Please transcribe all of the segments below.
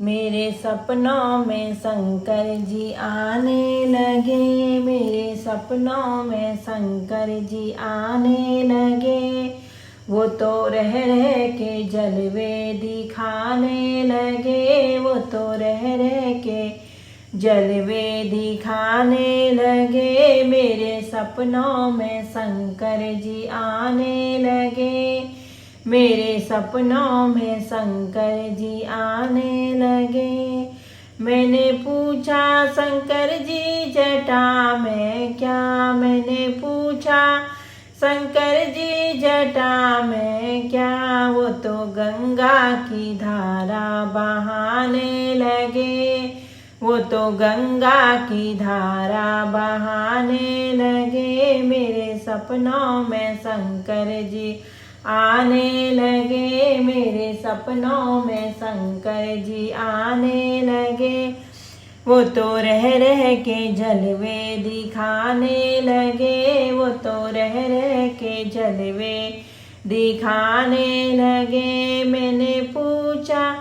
मेरे सपनों में शंकर जी आने लगे, मेरे सपनों में शंकर जी आने लगे। वो तो रह रह के जलवे दिखाने लगे, वो तो रह रह के जलवे दिखाने लगे। मेरे सपनों में शंकर जी आने लगे, मेरे सपनों में शंकर जी आने लगे। मैंने पूछा शंकर जी जटा में क्या, मैंने पूछा शंकर जी जटा में क्या। वो तो गंगा की धारा बहाने लगे, वो तो गंगा की धारा बहाने लगे। मेरे सपनों में शंकर जी आने लगे, मेरे सपनों में शंकर जी आने लगे। वो तो रह रह के जलवे दिखाने लगे, वो तो रह रह के जलवे दिखाने लगे। मैंने पूछा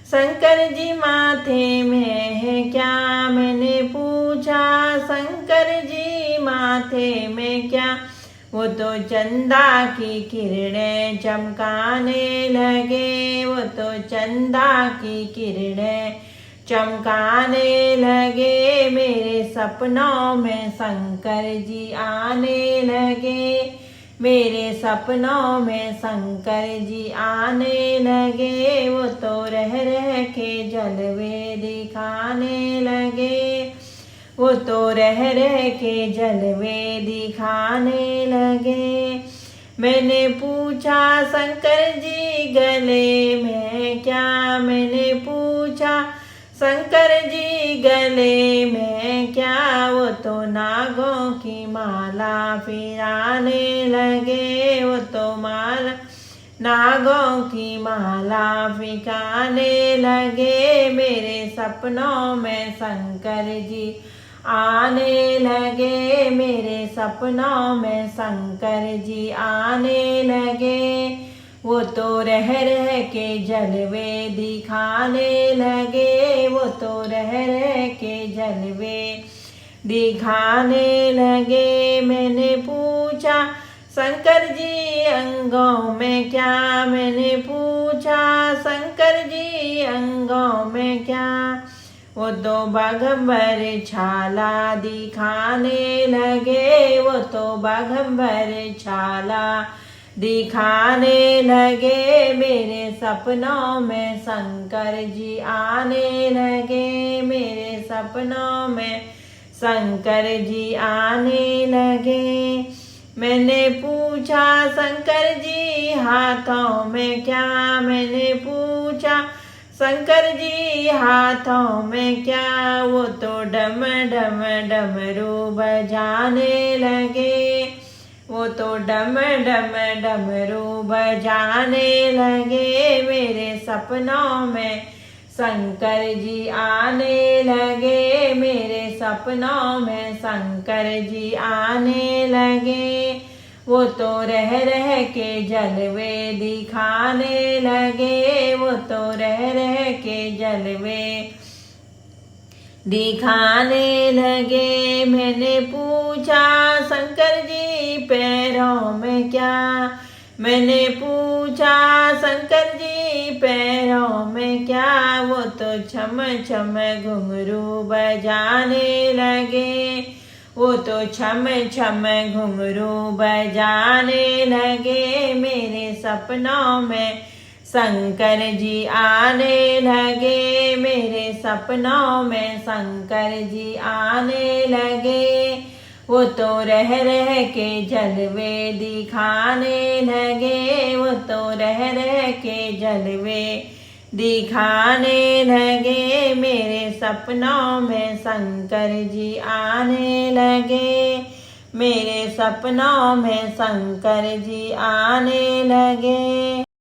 शंकर जी माथे में है क्या, मैंने पूछा शंकर जी माथे में क्या। वो तो चंदा की किरणें चमकाने लगे, वो तो चंदा की किरणें चमकाने लगे। मेरे सपनों में शंकर जी आने लगे, मेरे सपनों में शंकर जी आने लगे। वो तो रह रह के जलवे दिखाने लगे, वो तो रह रह के जलवे दिखाने लगे। मैंने पूछा शंकर जी गले में क्या, मैंने पूछा शंकर जी गले में क्या। वो तो नागों की माला फिराने लगे, वो तो माला नागों की माला फिराने लगे। मेरे सपनों में शंकर जी आने लगे, मेरे सपनों में शंकर जी आने लगे। वो तो रह रह के जलवे दिखाने लगे, वो तो रह रह के जलवे दिखाने लगे। मैंने पूछा शंकर जी अंगों में क्या, मैंने पूछा शंकर जी अंगों में क्या। वो तो बाघंबर छाला दिखाने लगे, वो तो बाघंबर छाला दिखाने लगे। मेरे सपनों में शंकर जी आने लगे, मेरे सपनों में शंकर जी आने लगे। मैंने पूछा शंकर जी हाथों में क्या, मैंने पूछा शंकर जी हाथों में क्या। वो तो डम डम डमरू बजाने लगे, वो तो डम डम डमरू बजाने लगे। मेरे सपनों में शंकर जी आने लगे, मेरे सपनों में शंकर जी आने लगे। वो तो रह रह के जलवे दिखाने लगे, वो तो रह रह के जलवे दिखाने लगे। मैंने पूछा शंकर जी पैरों में क्या, मैंने पूछा शंकर जी पैरों में क्या। वो तो छम छम घुंघरू बजाने लगे, वो तो छम छम घुंघरू बजाने लगे। मेरे सपनों में शंकर जी आने लगे, मेरे सपनों में शंकर जी आने लगे। वो तो रह रह के जलवे दिखाने लगे, वो तो रह रह के जलवे दिखाने लगे। मेरे सपनों में शंकर जी आने लगे, मेरे सपनों में शंकर जी आने लगे।